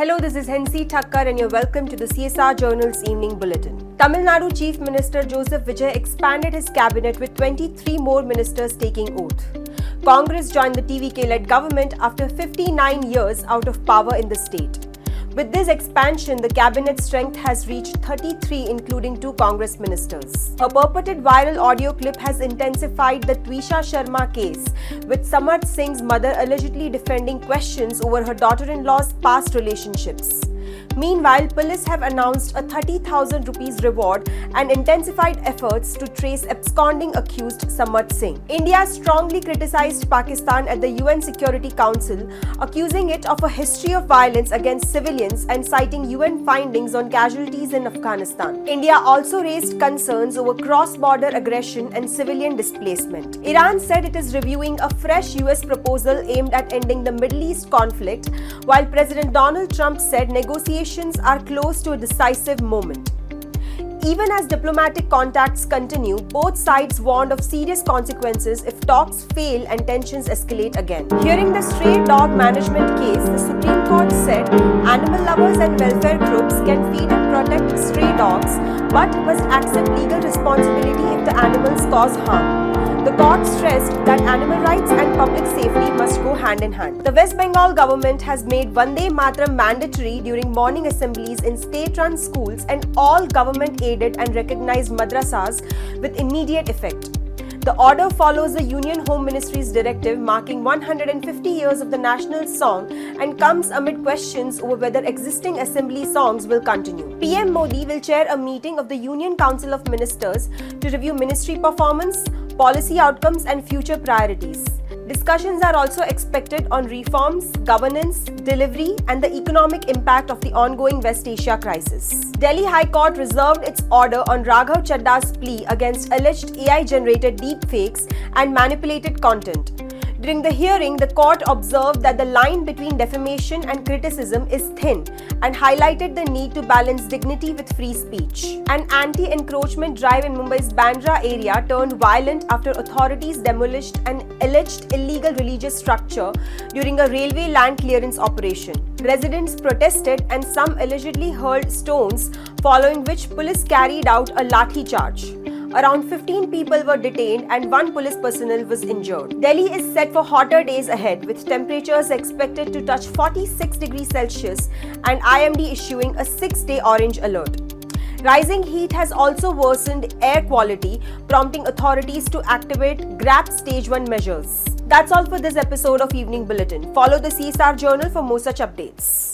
Hello, this is Hensi Thakkar and you're welcome to the CSR Journal's Evening Bulletin. Tamil Nadu Chief Minister Joseph Vijay expanded his cabinet with 23 more ministers taking oath. Congress joined the TVK-led government after 59 years out of power in the state. With this expansion, the cabinet strength has reached 33, including 2 Congress ministers. A purported viral audio clip has intensified the Twisha Sharma case, with Samarth Singh's mother allegedly defending questions over her daughter-in-law's past relationships. Meanwhile, police have announced a 30,000 rupees reward and intensified efforts to trace absconding accused Samarth Singh. India strongly criticized Pakistan at the UN Security Council, accusing it of a history of violence against civilians and citing UN findings on casualties in Afghanistan. India also raised concerns over cross-border aggression and civilian displacement. Iran said it is reviewing a fresh US proposal aimed at ending the Middle East conflict, while President Donald Trump said negotiations are close to a decisive moment. Even as diplomatic contacts continue, both sides warned of serious consequences if talks fail and tensions escalate again. Hearing the stray dog management case, the Supreme Court said animal lovers and welfare groups can feed and protect stray dogs but must accept legal responsibility if the animals cause harm. The court stressed that animal rights and public safety must go hand in hand. The West Bengal government has made Vande Mataram mandatory during morning assemblies in state-run schools and all government-aided and recognized madrasas with immediate effect. The order follows the Union Home Ministry's directive marking 150 years of the national song and comes amid questions over whether existing assembly songs will continue. PM Modi will chair a meeting of the Union Council of Ministers to review ministry performance, policy outcomes and future priorities. Discussions are also expected on reforms, governance, delivery and the economic impact of the ongoing West Asia crisis. Delhi High Court reserved its order on Raghav Chadda's plea against alleged AI-generated deepfakes and manipulated content. During the hearing, the court observed that the line between defamation and criticism is thin and highlighted the need to balance dignity with free speech. An anti-encroachment drive in Mumbai's Bandra area turned violent after authorities demolished an alleged illegal religious structure during a railway land clearance operation. Residents protested and some allegedly hurled stones, following which police carried out a lathi charge. Around 15 people were detained and 1 police personnel was injured. Delhi is set for hotter days ahead, with temperatures expected to touch 46 degrees Celsius and IMD issuing a 6-day orange alert. Rising heat has also worsened air quality, prompting authorities to activate GRAP Stage 1 measures. That's all for this episode of Evening Bulletin. Follow the CSR Journal for more such updates.